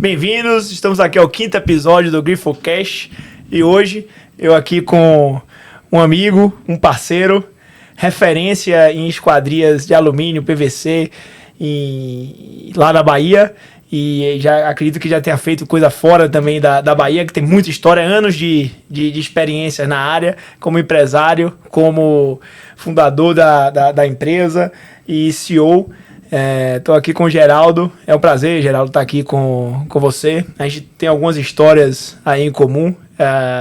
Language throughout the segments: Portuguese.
Bem-vindos, estamos aqui ao 5º episódio do GrifoCast e hoje eu aqui com um amigo, um parceiro, referência em esquadrias de alumínio, PVC, lá na Bahia, e já acredito que já tenha feito coisa fora também da Bahia, que tem muita história, anos de experiência na área, como empresário, como fundador da empresa e CEO. Estou aqui com o Geraldo, é um prazer, Geraldo, estar aqui com você. A gente tem algumas histórias aí em comum,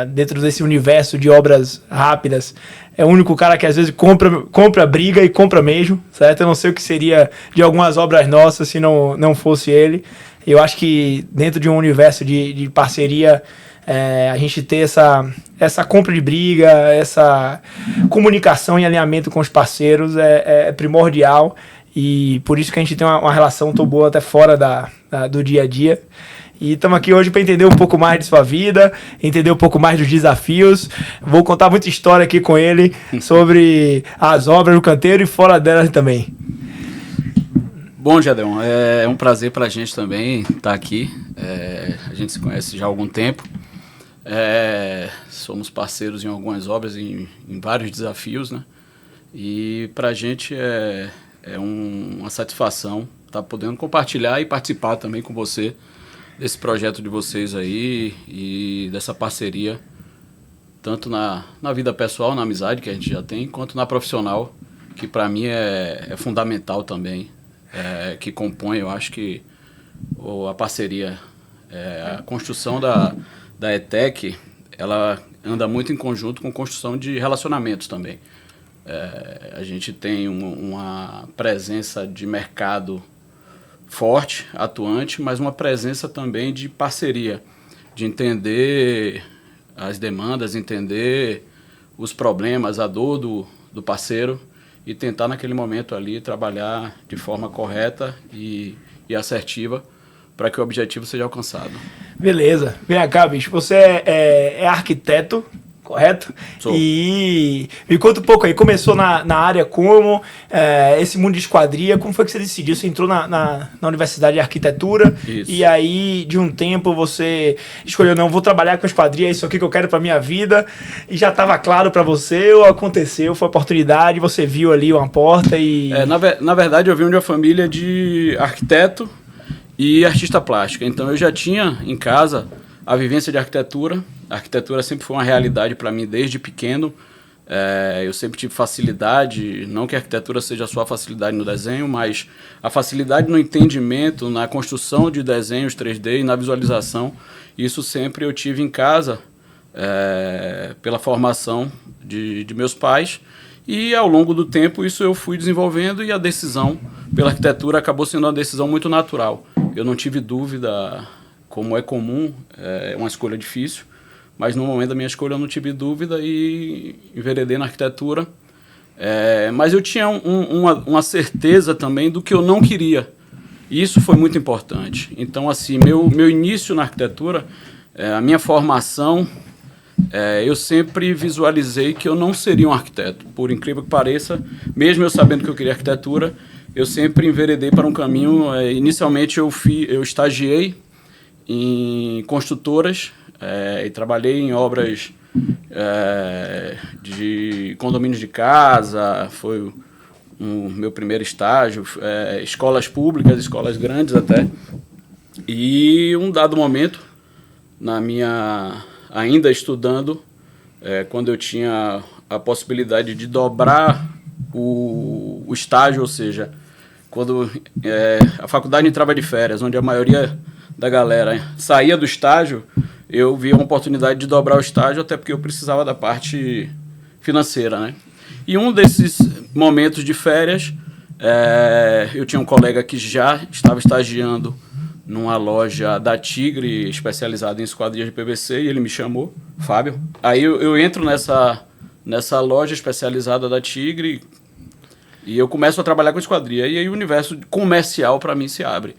dentro desse universo de obras rápidas. É o único cara que às vezes compra briga e compra mesmo, certo? Eu não sei o que seria de algumas obras nossas se não fosse ele. Eu acho que dentro de um universo de parceria, a gente ter essa compra de briga, essa comunicação e alinhamento com os parceiros é primordial. E por isso que a gente tem uma relação tão boa até fora do dia a dia. E estamos aqui hoje para entender um pouco mais de sua vida, entender um pouco mais dos desafios. Vou contar muita história aqui com ele sobre as obras do canteiro e fora delas também. Bom, Jadão, é um prazer para a gente também estar aqui. A gente se conhece já há algum tempo. Somos parceiros em algumas obras, em vários desafios, né? E para a gente é uma satisfação estar podendo compartilhar e participar também com você desse projeto de vocês aí e dessa parceria, tanto na vida pessoal, na amizade que a gente já tem, quanto na profissional, que para mim é fundamental também, que compõe, eu acho que a parceria, a construção da ETEC, ela anda muito em conjunto com a construção de relacionamentos também. A gente tem uma presença de mercado forte, atuante, mas uma presença também de parceria, de entender as demandas, entender os problemas, a dor do parceiro e tentar naquele momento ali trabalhar de forma correta e assertiva para que o objetivo seja alcançado. Beleza. Vem cá, bicho. Você é arquiteto, correto? Sou. E me conta um pouco aí, começou na área como, esse mundo de esquadria, como foi que você decidiu? Você entrou na Universidade de Arquitetura. Isso. E aí, de um tempo, você escolheu, não, vou trabalhar com esquadria, é isso aqui que eu quero pra minha vida, e já estava claro pra você, ou aconteceu, foi oportunidade, você viu ali uma porta e... Na verdade, eu vim de uma família de arquiteto e artista plástico, então eu já tinha em casa a vivência de arquitetura. A arquitetura sempre foi uma realidade para mim desde pequeno. Eu sempre tive facilidade, não que a arquitetura seja só a facilidade no desenho, mas a facilidade no entendimento, na construção de desenhos 3D e na visualização. Isso sempre eu tive em casa, pela formação de meus pais. E ao longo do tempo isso eu fui desenvolvendo e a decisão pela arquitetura acabou sendo uma decisão muito natural. Eu não tive dúvida, como é comum, é uma escolha difícil, mas no momento da minha escolha eu não tive dúvida e enveredei na arquitetura. Mas eu tinha uma certeza também do que eu não queria, e isso foi muito importante. Então, assim, meu início na arquitetura, a minha formação, eu sempre visualizei que eu não seria um arquiteto, por incrível que pareça, mesmo eu sabendo que eu queria arquitetura, eu sempre enveredei para um caminho. Inicialmente eu estagiei em construtoras, e trabalhei em obras de condomínios de casa, foi o meu primeiro estágio, escolas públicas, escolas grandes até. E um dado momento, ainda estudando, quando eu tinha a possibilidade de dobrar o estágio, ou seja, quando a faculdade entrava de férias, onde a maioria da galera saía do estágio, eu vi uma oportunidade de dobrar o estágio, até porque eu precisava da parte financeira, né? E um desses momentos de férias, eu tinha um colega que já estava estagiando numa loja da Tigre, especializada em esquadrias de PVC, e ele me chamou, Fábio. Aí eu entro nessa loja especializada da Tigre e eu começo a trabalhar com esquadria. E aí o universo comercial para mim se abre.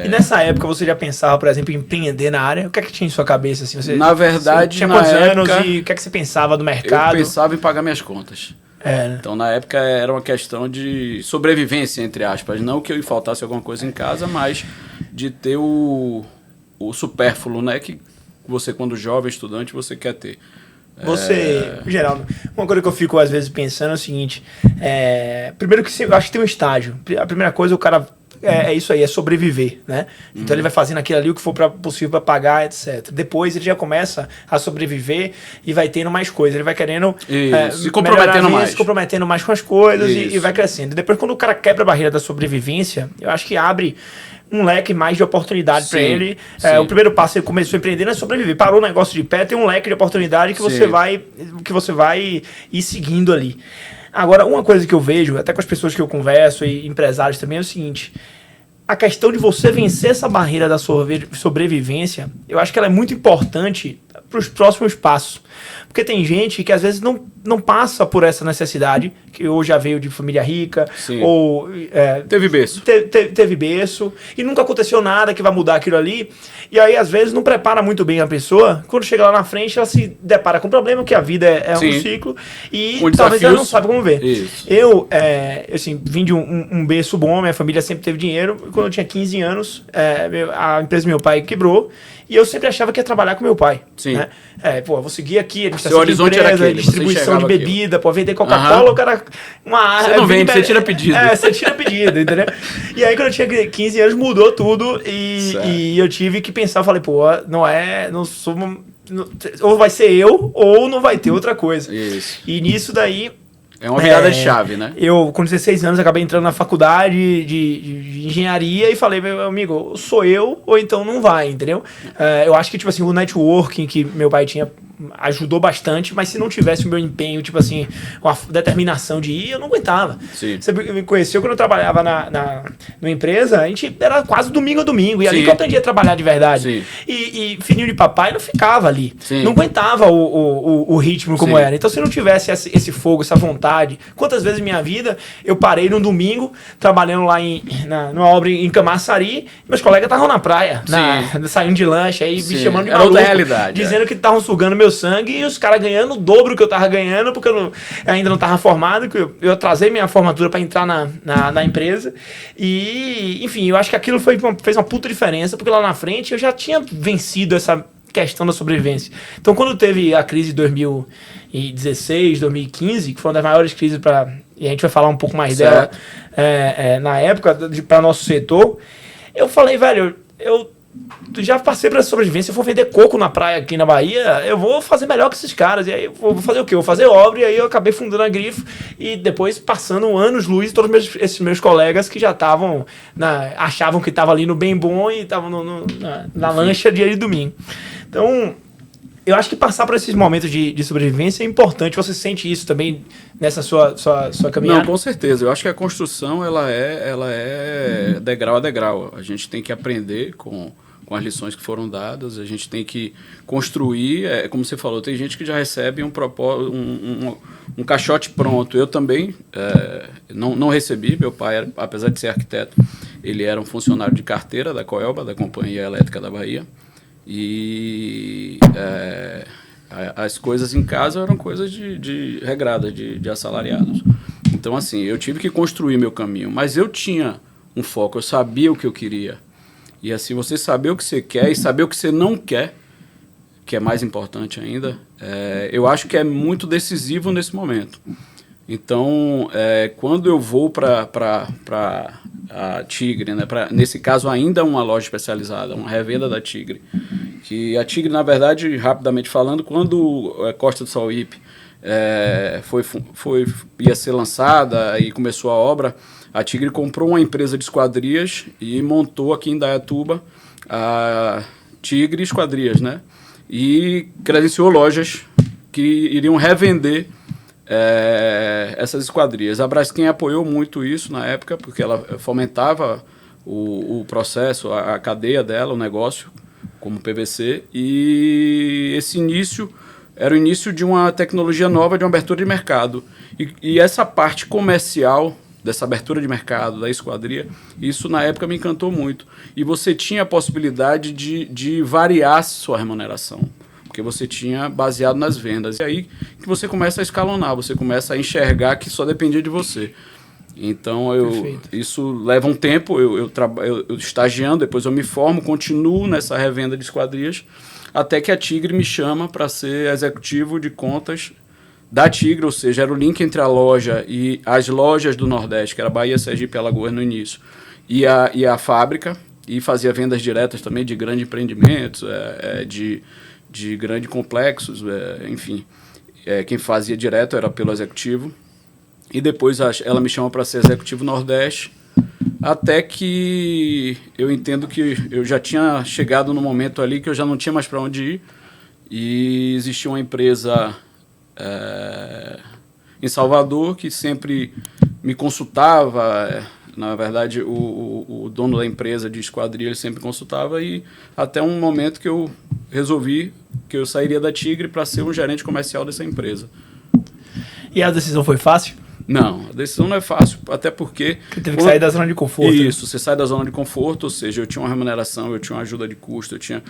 E nessa época você já pensava, por exemplo, em empreender na área? O que é que tinha em sua cabeça? Assim, Na verdade, tinha quantos anos e o que é que você pensava do mercado? Eu pensava em pagar minhas contas. Né? Então, na época, era uma questão de sobrevivência, entre aspas. Não que eu faltasse alguma coisa em casa, mas de ter o supérfluo, né? Que você, quando jovem, estudante, você quer ter. Você, Geraldo, uma coisa que eu fico às vezes pensando é o seguinte: primeiro que eu acho que tem um estágio. A primeira coisa, o cara é isso aí, é sobreviver, né? Então ele vai fazendo aquilo ali, o que for possível para pagar, etc. Depois ele já começa a sobreviver e vai tendo mais coisas. Ele vai querendo se comprometendo mais. Se comprometendo mais com as coisas e vai crescendo. Depois, quando o cara quebra a barreira da sobrevivência, eu acho que abre um leque mais de oportunidade para ele. O primeiro passo, ele começou a empreender, não é sobreviver. Parou o negócio de pé, tem um leque de oportunidade que você vai ir seguindo ali. Agora, uma coisa que eu vejo, até com as pessoas que eu converso e empresários também, é o seguinte: a questão de você vencer essa barreira da sobrevivência, eu acho que ela é muito importante para os próximos passos. Porque tem gente que às vezes não passa por essa necessidade, que ou já veio de família rica, ou teve berço. Teve berço, e nunca aconteceu nada que vai mudar aquilo ali. E aí, às vezes, não prepara muito bem a pessoa. Quando chega lá na frente, ela se depara com um problema, que a vida é um ciclo, e talvez ela não sabe como ver. Isso. Eu assim, vim de um berço bom, minha família sempre teve dinheiro. Quando eu tinha 15 anos, a empresa do meu pai quebrou, e eu sempre achava que ia trabalhar com meu pai. Sim. Né? Vou seguir aqui, seu horizonte era aquele, distribuição de bebida, vender Coca-Cola, o cara... Você não vende, você tira pedido. Você tira pedido, entendeu? E aí, quando eu tinha 15 anos, mudou tudo, e eu tive que pensar, eu falei, ou vai ser eu, ou não vai ter outra coisa. Isso. E nisso daí... É uma virada de chave, né? Eu, com 16 anos, acabei entrando na faculdade de engenharia e falei, meu amigo, sou eu ou então não vai, entendeu? Eu acho que, tipo assim, o networking que meu pai tinha ajudou bastante, mas se não tivesse o meu empenho, tipo assim, com a determinação de ir, eu não aguentava. Sim. Você me conheceu quando eu trabalhava numa empresa, a gente era quase domingo a domingo, e ali que eu aprendi a trabalhar de verdade. E filhinho de papai não ficava ali. Sim. Não aguentava o ritmo como era. Então, se não tivesse esse fogo, essa vontade, quantas vezes na minha vida eu parei num domingo, trabalhando lá numa obra em Camaçari, meus colegas estavam na praia, saindo de lanche, aí me chamando de maluco, outra realidade, dizendo que estavam sugando meu sangue, e os caras ganhando o dobro que eu tava ganhando, porque eu ainda não tava formado, que eu atrasei minha formatura para entrar na empresa. E, enfim, eu acho que aquilo fez uma puta diferença, porque lá na frente eu já tinha vencido essa questão da sobrevivência. Então, quando teve a crise de 2016, 2015, que foi uma das maiores crises e a gente vai falar um pouco mais dela na época, para nosso setor, eu falei, velho, eu já passei para sobrevivência, eu vou vender coco na praia aqui na Bahia, eu vou fazer melhor que esses caras. E aí eu vou fazer o quê? Eu vou fazer obra, e aí eu acabei fundando a Grifo, e depois passando anos-luz, todos esses meus colegas que já estavam, achavam que estavam ali no bem bom e estavam na lancha dia de domingo. Então, eu acho que passar por esses momentos de sobrevivência é importante. Você sente isso também nessa sua caminhada? Não, com certeza. Eu acho que a construção ela é degrau a degrau. A gente tem que aprender com as lições que foram dadas, a gente tem que construir, como você falou, tem gente que já recebe um caixote pronto. Eu também não recebi. Meu pai, apesar de ser arquiteto, ele era um funcionário de carteira da Coelba, da Companhia Elétrica da Bahia. E as coisas em casa eram coisas de regrada, de assalariados. Então, assim, eu tive que construir meu caminho, mas eu tinha um foco, eu sabia o que eu queria. E assim, você saber o que você quer e saber o que você não quer, que é mais importante ainda, eu acho que é muito decisivo nesse momento. Então, quando eu vou para a Tigre, né, nesse caso ainda uma loja especializada, uma revenda da Tigre, que a Tigre, na verdade, rapidamente falando, quando a Costa do Sauípe ia ser lançada e começou a obra, a Tigre comprou uma empresa de esquadrias e montou aqui em Dayatuba a Tigre Esquadrias, né? E credenciou lojas que iriam revender essas esquadrias. A Braskem apoiou muito isso na época, porque ela fomentava o processo, a cadeia dela, o negócio, como PVC, e esse início era o início de uma tecnologia nova, de uma abertura de mercado. E essa parte comercial dessa abertura de mercado, da esquadria, isso na época me encantou muito. E você tinha a possibilidade de variar sua remuneração. porque você tinha baseado nas vendas. E aí que você começa a escalonar, você começa a enxergar que só dependia de você. Então, isso leva um tempo, eu estagiando, depois eu me formo, continuo nessa revenda de esquadrias, até que a Tigre me chama para ser executivo de contas da Tigre, ou seja, era o link entre a loja e as lojas do Nordeste, que era Bahia, Sergipe e Alagoas no início, e a fábrica, e fazia vendas diretas também de grandes empreendimentos, de grandes complexos, enfim. Quem fazia direto era pelo executivo. E depois ela me chama para ser executivo Nordeste, até que eu entendo que eu já tinha chegado no momento ali que eu já não tinha mais para onde ir, e existia uma empresa em Salvador que sempre me consultava. Na verdade, o dono da empresa de esquadria ele sempre consultava, e até um momento que eu resolvi que eu sairia da Tigre para ser um gerente comercial dessa empresa. E a decisão foi fácil? Não, a decisão não é fácil, até porque... Você teve que sair da zona de conforto. Isso, você sai da zona de conforto, ou seja, eu tinha uma remuneração, eu tinha uma ajuda de custo, eu tinha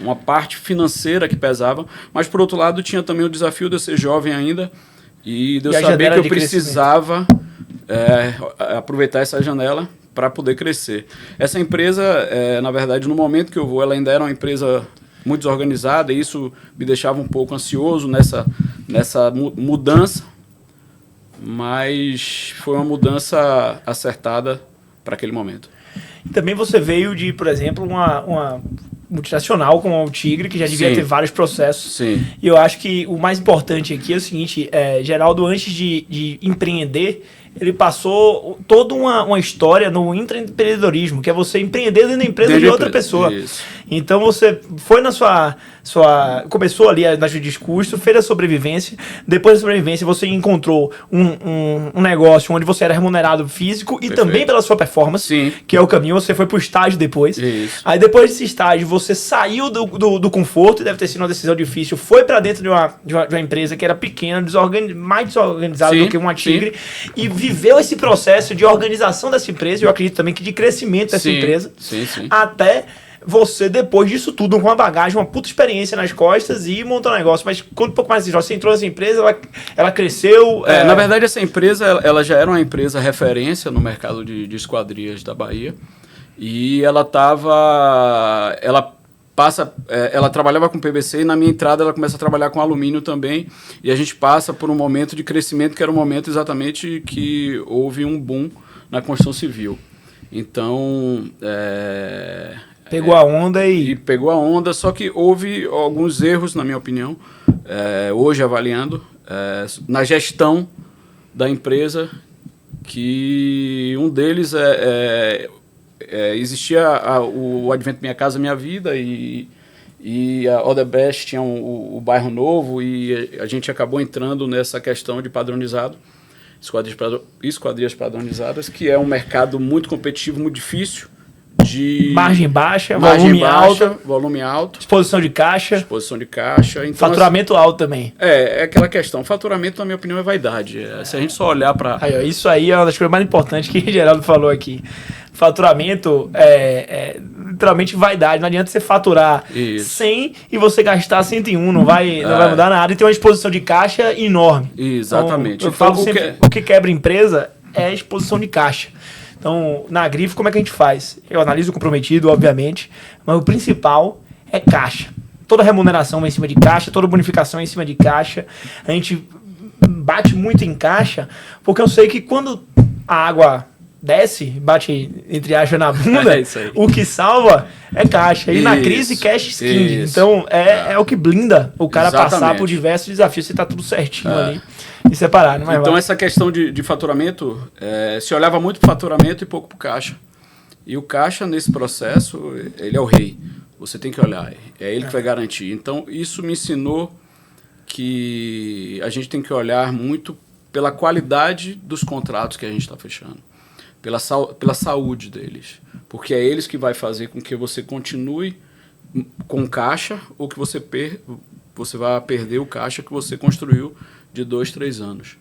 uma parte financeira que pesava, mas por outro lado tinha também o desafio de eu ser jovem ainda e de eu saber que eu precisava aproveitar essa janela para poder crescer. Essa empresa, na verdade, no momento que eu vou, ela ainda era uma empresa muito desorganizada, e isso me deixava um pouco ansioso nessa mudança, mas foi uma mudança acertada para aquele momento. E também você veio de, por exemplo, uma multinacional como o Tigre, que já devia ter vários processos. Sim. E eu acho que o mais importante aqui é o seguinte, Geraldo, antes de empreender, ele passou toda uma história no intraempreendedorismo, que é você empreender dentro da empresa de outra pessoa. Isso. Então você foi na começou ali na justiça de custo, fez a sobrevivência. Depois da sobrevivência você encontrou um negócio onde você era remunerado físico e também pela sua performance. Sim. Que é o caminho. Você foi pro estágio depois. Isso. Aí depois desse estágio você saiu do conforto, e deve ter sido uma decisão difícil, foi para dentro de uma empresa que era pequena, mais desorganizada do que uma Tigre, e viveu esse processo de organização dessa empresa, eu acredito também que de crescimento dessa empresa, até você, depois disso tudo, com uma bagagem, uma puta experiência nas costas, e montou um negócio. Mas conta um pouco mais assim, você entrou nessa empresa, ela cresceu... Na verdade, essa empresa ela já era uma empresa referência no mercado de esquadrias da Bahia, e ela trabalhava com PVC, e na minha entrada ela começa a trabalhar com alumínio também, e a gente passa por um momento de crescimento que era um momento exatamente que houve um boom na construção civil. Então... pegou a onda e pegou a onda, só que houve alguns erros, na minha opinião, hoje avaliando, na gestão da empresa, que um deles existia o Advento Minha Casa Minha Vida, e a Odebrecht tinha o Bairro Novo, e a gente acabou entrando nessa questão de padronizado, esquadrias padronizadas, que é um mercado muito competitivo, muito difícil, de margem baixa, volume alto, exposição de caixa, então, faturamento alto também. É aquela questão. Faturamento, na minha opinião, é vaidade. Se a gente só olhar para... Isso aí é uma das coisas mais importantes que o Geraldo falou aqui. Faturamento literalmente vaidade. Não adianta você faturar 100 e você gastar 101, não vai mudar nada, e tem uma exposição de caixa enorme. Exatamente. Então, eu falo sempre, o que quebra empresa é a exposição de caixa. Então, na Grifo, como é que a gente faz? Eu analiso o comprometido, obviamente, mas o principal é caixa. Toda remuneração é em cima de caixa, toda bonificação é em cima de caixa. A gente bate muito em caixa, porque eu sei que quando a água desce, bate entre aspas na bunda, o que salva é caixa. E na crise, cash is king. Então, é o que blinda o cara passar por diversos desafios, se tá tudo certinho ali. E separado, mas então essa questão de faturamento, se olhava muito para faturamento e pouco para o caixa. E o caixa, nesse processo, ele é o rei. Você tem que olhar, é ele que vai garantir. Então, isso me ensinou que a gente tem que olhar muito pela qualidade dos contratos que a gente está fechando, pela saúde deles. Porque é eles que vai fazer com que você continue com caixa, ou que você vai perder o caixa que você construiu de 2, 3 anos.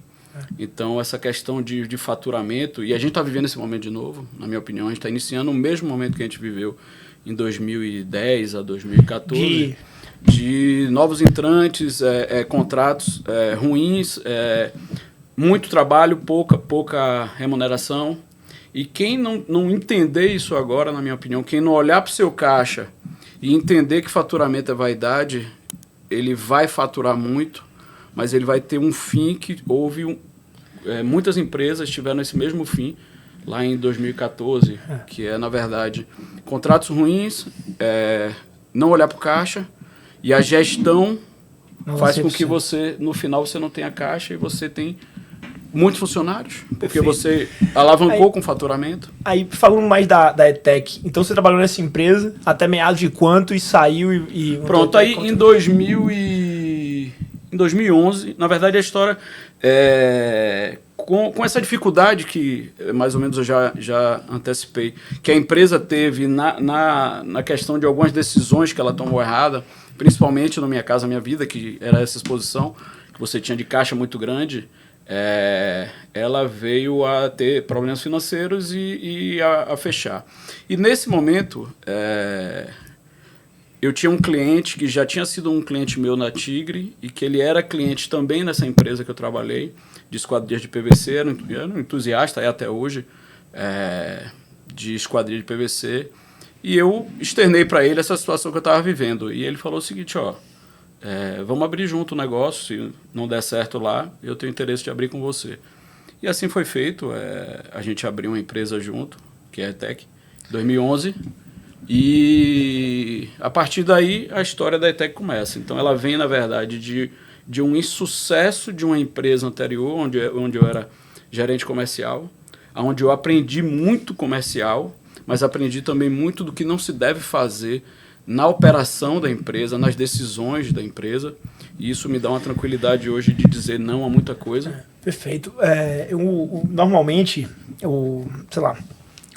Então, essa questão de faturamento, e a gente está vivendo esse momento de novo, na minha opinião, a gente está iniciando o mesmo momento que a gente viveu em 2010 a 2014, de novos entrantes, contratos ruins, muito trabalho, pouca remuneração. E quem não entender isso agora, na minha opinião, quem não olhar para o seu caixa e entender que faturamento é vaidade, ele vai faturar muito, mas ele vai ter um fim que houve... muitas empresas tiveram esse mesmo fim lá em 2014, que é, na verdade, contratos ruins, não olhar para o caixa, e a gestão faz com que você, no final, você não tenha caixa e você tem muitos funcionários, porque você alavancou com faturamento. Aí, falando mais da ETEC, então você trabalhou nessa empresa até meados de quanto e saiu e pronto, aí em 2011, na verdade a história com essa dificuldade que mais ou menos eu já antecipei, que a empresa teve na questão de algumas decisões que ela tomou errada, principalmente no Minha Casa Minha Vida, que era essa exposição que você tinha de caixa muito grande, ela veio a ter problemas financeiros e a fechar. E nesse momento, eu tinha um cliente que já tinha sido um cliente meu na Tigre e que ele era cliente também nessa empresa que eu trabalhei, de esquadrias de PVC, era um entusiasta até hoje de esquadria de PVC. E eu externei para ele essa situação que eu estava vivendo. E ele falou o seguinte, vamos abrir junto o negócio, se não der certo lá, eu tenho interesse de abrir com você. E assim foi feito, a gente abriu uma empresa junto, que é a ETEC, em 2011, e a partir daí a história da ETEC começa. Então ela vem, na verdade, de um insucesso de uma empresa anterior, onde eu era gerente comercial, onde eu aprendi muito comercial, mas aprendi também muito do que não se deve fazer na operação da empresa, nas decisões da empresa, e isso me dá uma tranquilidade hoje de dizer não a muita coisa. Perfeito. Normalmente, sei lá,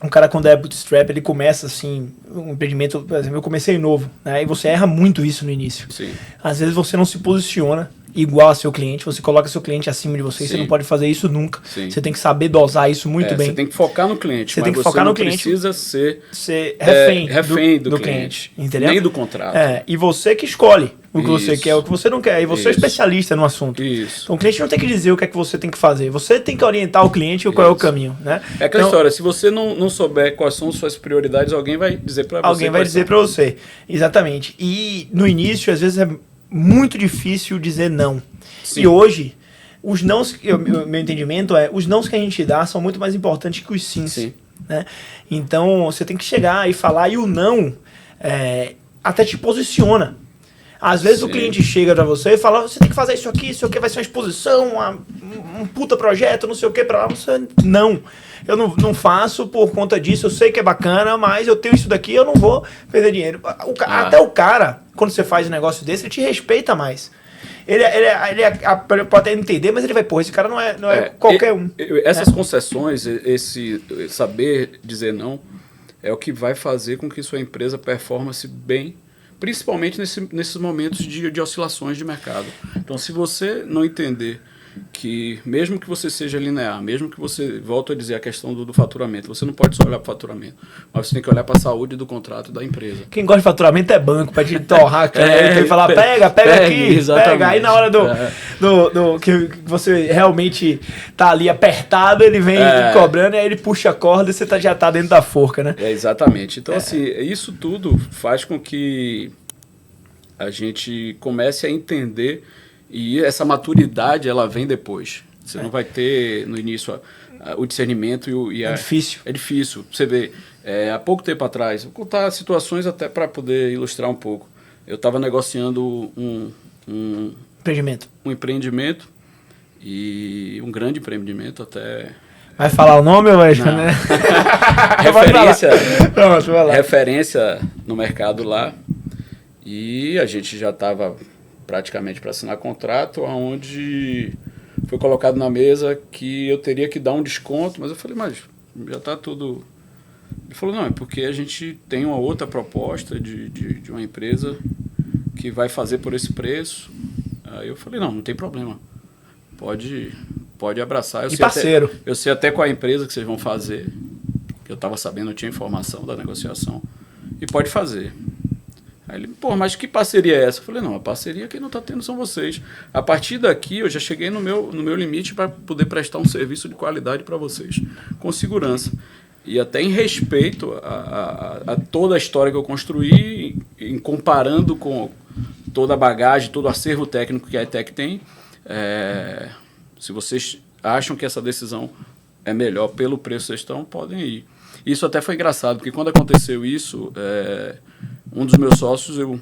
um cara quando é bootstrap, ele começa assim, um empreendimento, por exemplo, eu comecei novo, né, e você erra muito isso no início. Sim. Às vezes você não se posiciona igual a seu cliente, você coloca seu cliente acima de você, e você não pode fazer isso nunca. Sim. Você tem que saber dosar isso muito bem. Você tem que focar no cliente, mas você não precisa ser refém do cliente, entendeu? Nem do contrato. E você que escolhe o que você quer, o que você não quer, e você é especialista no assunto. Isso. Então o cliente não tem que dizer o que é que você tem que fazer, você tem que orientar o cliente qual é o caminho, né? É aquela história, se você não souber quais são suas prioridades, alguém vai dizer para você. Alguém vai dizer para você, exatamente. E no início, às vezes é muito difícil dizer não. Sim. E hoje, os nãos, meu entendimento os nãos que a gente dá são muito mais importantes que os sims. Sim. Né? Então, você tem que chegar e falar, e o não até te posiciona. Às vezes o cliente chega pra você e fala, você tem que fazer isso aqui vai ser uma exposição, um puta projeto, não sei o que, pra lá. Você, não, eu não faço por conta disso, eu sei que é bacana, mas eu tenho isso daqui, eu não vou perder dinheiro. Até o cara, quando você faz um negócio desse, ele te respeita mais. Ele pode até entender, mas ele vai, esse cara não é qualquer um. Essas concessões, esse saber dizer não, é o que vai fazer com que sua empresa performance bem, principalmente nesses momentos de oscilações de mercado. Então, se você não entender que, mesmo que você seja linear, mesmo que você, volto a dizer a questão do faturamento, você não pode só olhar para o faturamento, mas você tem que olhar para a saúde do contrato da empresa. Quem gosta de faturamento é banco, para te torrar crédito e falar, pega aqui, pega. Aí na hora do que você realmente tá ali apertado, ele vem cobrando, e aí ele puxa a corda e você já tá dentro da forca, né? Exatamente. Então, assim, isso tudo faz com que a gente comece a entender. E essa maturidade, ela vem depois. Você não vai ter, no início, o discernimento é difícil. É difícil. Você vê, há pouco tempo atrás, vou contar situações até para poder ilustrar um pouco. Eu estava negociando um empreendimento, e um grande empreendimento até... Vai falar o nome ou vai? Né? Referência no mercado lá. E a gente já estava praticamente para assinar contrato, onde foi colocado na mesa que eu teria que dar um desconto, mas eu falei, mas já está tudo... Ele falou, não, é porque a gente tem uma outra proposta de uma empresa que vai fazer por esse preço. Aí eu falei, não tem problema, pode abraçar. Eu sei até qual é a empresa que vocês vão fazer, que eu estava sabendo, eu tinha informação da negociação. e pode fazer. Aí ele, pô, mas que parceria é essa? Eu falei, não, a parceria quem não está tendo são vocês. A partir daqui eu já cheguei no meu limite para poder prestar um serviço de qualidade para vocês, com segurança. E até em respeito a toda a história que eu construí, em comparando com toda a bagagem, todo o acervo técnico que a ETEC tem, se vocês acham que essa decisão é melhor pelo preço que vocês estão, podem ir. Isso até foi engraçado, porque quando aconteceu isso, um dos meus sócios, eu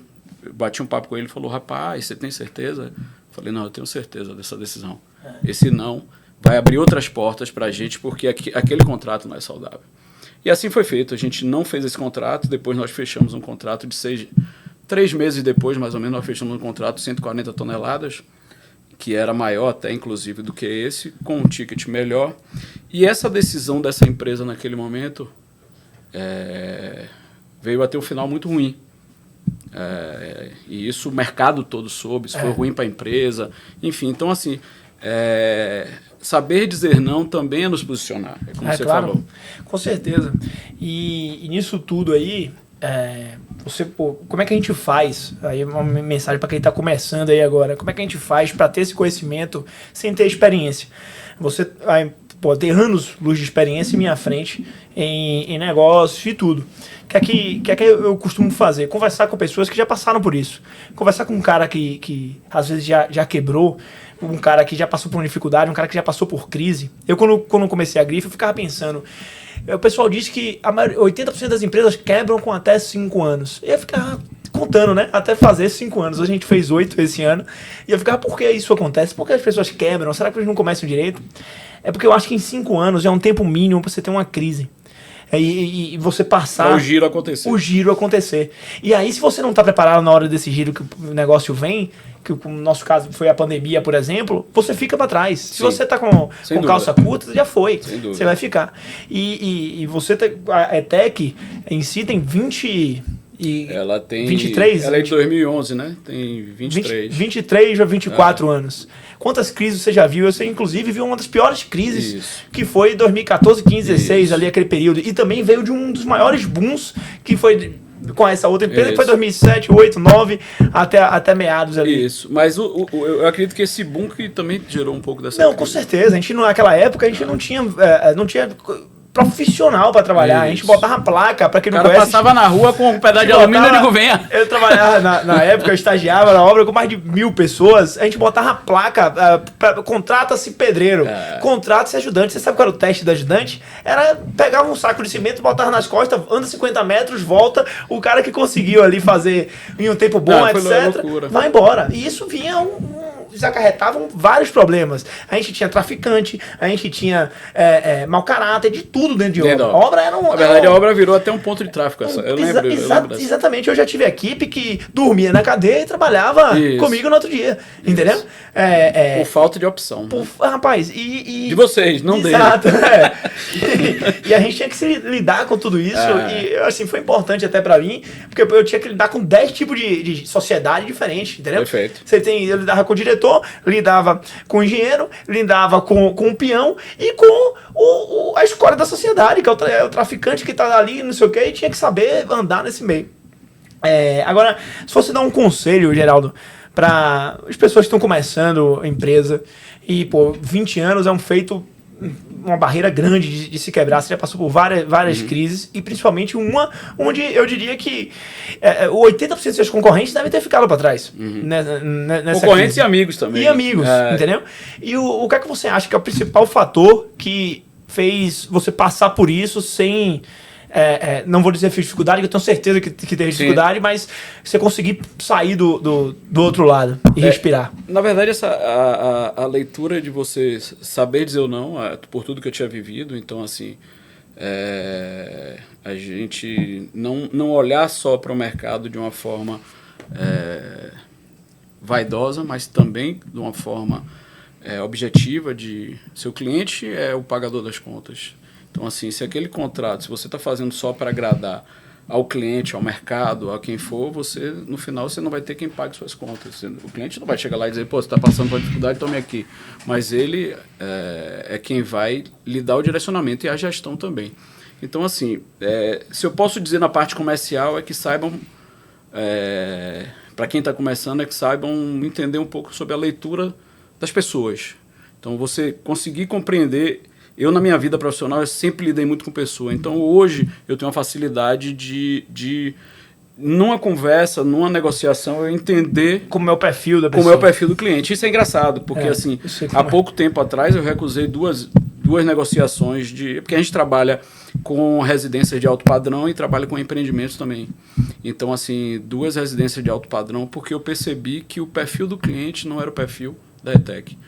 bati um papo com ele e falou, rapaz, você tem certeza? Eu falei, não, eu tenho certeza dessa decisão. Esse não vai abrir outras portas para a gente, porque aquele contrato não é saudável. E assim foi feito, a gente não fez esse contrato, depois nós fechamos um contrato de 3 meses depois, mais ou menos, nós fechamos um contrato de 140 toneladas, que era maior até, inclusive, do que esse, com um ticket melhor. E essa decisão dessa empresa naquele momento veio a ter um final muito ruim. E isso o mercado todo soube, isso foi ruim para a empresa. Enfim, então, assim, saber dizer não também é nos posicionar, como você falou. Com certeza. E nisso tudo aí, como é que a gente faz? Aí uma mensagem para quem está começando aí agora. Como é que a gente faz para ter esse conhecimento sem ter experiência? Você pode ter anos-luz de experiência em minha frente em negócios e tudo. O que é que eu costumo fazer? Conversar com pessoas que já passaram por isso. Conversar com um cara que às vezes já quebrou, um cara que já passou por uma dificuldade, um cara que já passou por crise. Eu, quando comecei a Grifo, eu ficava pensando... O pessoal diz que 80% das empresas quebram com até 5 anos. E eu ficava contando, né? Até fazer 5 anos. Hoje a gente fez 8 esse ano. E eu ficava, por que isso acontece? Por que as pessoas quebram? Será que eles não começam direito? É porque eu acho que em 5 anos é um tempo mínimo para você ter uma crise. E você passar... o giro acontecer. O giro acontecer. E aí, se você não está preparado na hora desse giro que o negócio vem, que no nosso caso foi a pandemia, por exemplo, você fica para trás. Sim. Se você está com calça curta, já foi. Você vai ficar. E você... A ETEC em si tem 20... ela tem... 23? Ela é de 2011, né? Tem 23. 23 a 24 anos. Quantas crises você já viu? Eu, inclusive, vi uma das piores crises, que foi 2014, 15, 16, ali aquele período. E também veio de um dos maiores booms, que foi com essa outra empresa, que foi 2007, 8, 9, até meados ali. Isso, mas eu acredito que esse boom que também gerou um pouco dessa crise. Com certeza. A gente, naquela época, a gente não tinha profissional para trabalhar. Isso. A gente botava a placa para quem não conhece. O cara passava na rua com um pedaço de alumínio e digo, venha. Eu trabalhava na época, eu estagiava na obra com mais de 1.000 pessoas. A gente botava a placa, contrata-se pedreiro, contrata-se ajudante. Você sabe qual era o teste do ajudante? Era pegar um saco de cimento, botava nas costas, anda 50 metros, volta. O cara que conseguiu ali fazer em um tempo bom, etc., vai embora. E isso vinha acarretavam vários problemas. A gente tinha traficante, a gente tinha mau caráter, de tudo dentro de obra. A obra era Na verdade, a obra virou até um ponto de tráfico. Eu lembro. Exatamente. Eu já tive equipe que dormia na cadeia e trabalhava comigo no outro dia. Isso. Entendeu? Por falta de opção. Rapaz, de vocês, não dele. Exato. E a gente tinha que se lidar com tudo isso. E assim, foi importante até pra mim, porque eu tinha que lidar com 10 tipos de sociedade diferentes, entendeu? Perfeito. Eu lidava com o diretor, lidava com o engenheiro, lidava com o peão e com a escória da sociedade, que é o traficante que tá ali, não sei o que, e tinha que saber andar nesse meio. Agora, se você dar um conselho, Geraldo, para as pessoas que estão começando a empresa e, 20 anos é um feito, uma barreira grande de se quebrar. Você já passou por várias crises e principalmente uma onde eu diria que 80% dos seus concorrentes devem ter ficado para trás. Nessa concorrentes crise. E amigos também. E amigos, entendeu? E o que é que você acha que é o principal fator que fez você passar por isso sem... não vou dizer dificuldade, que eu tenho certeza que teve dificuldade, mas você conseguir sair do outro lado e respirar. Na verdade, a leitura de você saber dizer ou não, por tudo que eu tinha vivido, então assim, a gente não olhar só para o mercado de uma forma vaidosa, mas também de uma forma objetiva de seu cliente é o pagador das contas. Então, assim, se aquele contrato, se você está fazendo só para agradar ao cliente, ao mercado, a quem for, você, no final, você não vai ter quem pague suas contas. O cliente não vai chegar lá e dizer, pô, você está passando por dificuldade, tome aqui. Mas ele é quem vai lhe dar o direcionamento e a gestão também. Então, assim, se eu posso dizer na parte comercial é que saibam, para quem está começando, é que saibam entender um pouco sobre a leitura das pessoas. Então, você conseguir compreender. Eu, na minha vida profissional, eu sempre lidei muito com pessoa. Então, hoje, eu tenho uma facilidade de numa conversa, numa negociação, eu entender como é o perfil da pessoa. Como é o perfil do cliente. Isso é engraçado, porque assim, há pouco tempo atrás eu recusei duas negociações porque a gente trabalha com residências de alto padrão e trabalha com empreendimentos também. Então, assim, 2 residências de alto padrão, porque eu percebi que o perfil do cliente não era o perfil da ETEC.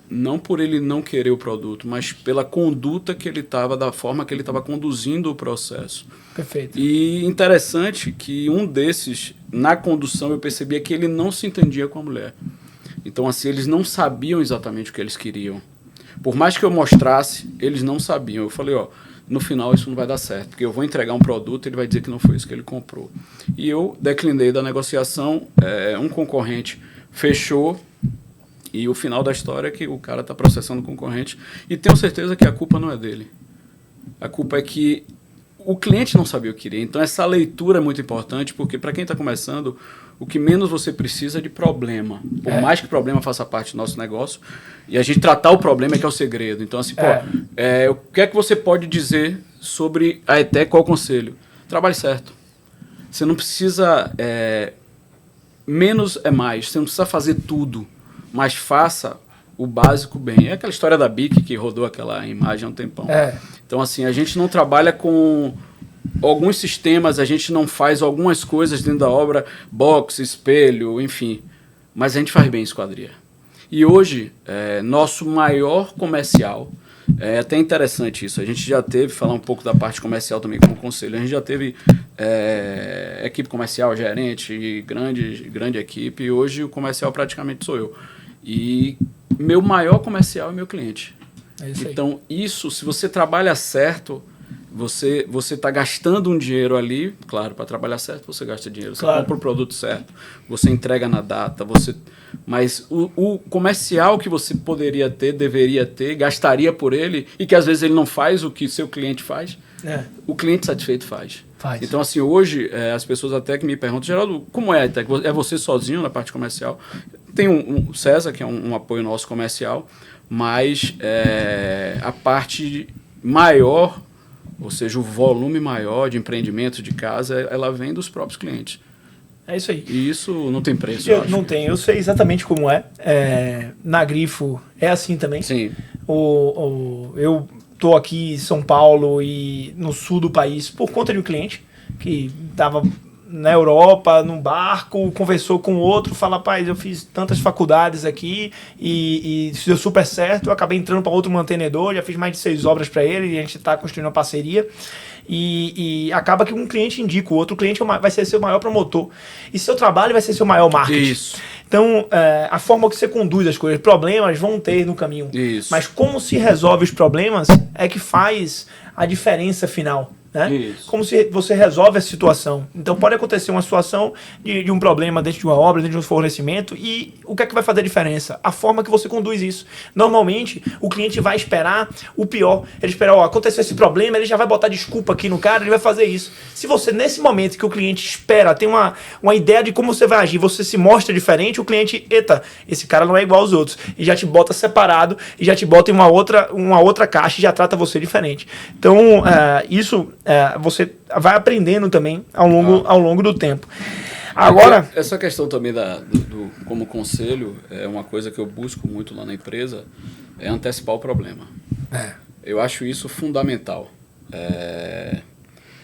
Não por ele não querer o produto, mas pela conduta que ele estava, da forma que ele estava conduzindo o processo. Perfeito. E interessante que um desses, na condução, eu percebia que ele não se entendia com a mulher. Então, assim, eles não sabiam exatamente o que eles queriam. Por mais que eu mostrasse, eles não sabiam. Eu falei, no final isso não vai dar certo, porque eu vou entregar um produto e ele vai dizer que não foi isso que ele comprou. E eu declinei da negociação, um concorrente fechou. E o final da história é que o cara está processando o concorrente e tenho certeza que a culpa não é dele. A culpa é que o cliente não sabia o que queria. Então, essa leitura é muito importante, porque para quem está começando, o que menos você precisa é de problema. Por mais que o problema faça parte do nosso negócio, e a gente tratar o problema é que é o segredo. Então, assim, o que é que você pode dizer sobre a ETEC? Qual o conselho? Trabalhe certo. Você não precisa... menos é mais. Você não precisa fazer tudo. Mas faça o básico bem. É aquela história da BIC que rodou aquela imagem há um tempão. Então, assim, a gente não trabalha com alguns sistemas, a gente não faz algumas coisas dentro da obra, box, espelho, enfim. Mas a gente faz bem esquadria. E hoje, nosso maior comercial, é até interessante isso, a gente já teve, falar um pouco da parte comercial também como conselho, a gente já teve equipe comercial, gerente, grande equipe, e hoje o comercial praticamente sou eu. E meu maior comercial é meu cliente. Então, isso, se você trabalha certo, você está gastando um dinheiro ali, claro, para trabalhar certo você gasta dinheiro, você compra o produto certo, você entrega na data, mas o comercial que você poderia ter, deveria ter, gastaria por ele, e que às vezes ele não faz o que seu cliente faz, o cliente satisfeito faz. Então, assim, hoje, as pessoas até que me perguntam, Geraldo, como é você sozinho na parte comercial? Tem o César, que é um apoio nosso comercial, mas a parte maior, ou seja, o volume maior de empreendimento de casa, ela vem dos próprios clientes. É isso aí. E isso não tem preço, Não tem, eu sei exatamente como na Grifo é assim também. Sim. Eu estou aqui em São Paulo e no sul do país por conta de um cliente que estava na Europa, num barco, conversou com outro, fala, rapaz, eu fiz tantas faculdades aqui e deu super certo, eu acabei entrando para outro mantenedor, já fiz mais de 6 obras para ele e a gente está construindo uma parceria. E acaba que um cliente indica o outro, cliente vai ser seu maior promotor e seu trabalho vai ser seu maior marketing. Isso. Então, a forma que você conduz as coisas, problemas vão ter no caminho. Isso. Mas como se resolve os problemas é que faz a diferença final. Né? Como se você resolve a situação. Então pode acontecer uma situação de um problema dentro de uma obra, dentro de um fornecimento, e o que é que vai fazer a diferença? A forma que você conduz isso. Normalmente o cliente vai esperar o pior. Ele espera, aconteceu esse problema, ele já vai botar desculpa aqui no cara, ele vai fazer isso. Se você, nesse momento que o cliente espera, tem uma ideia de como você vai agir, você se mostra diferente, o cliente, eita, esse cara não é igual aos outros, e já te bota separado, e já te bota em uma outra caixa e já trata você diferente. Então, isso você vai aprendendo também ao longo do tempo. Agora, essa questão também como conselho é uma coisa que eu busco muito lá na empresa, é antecipar o problema. Eu acho isso fundamental.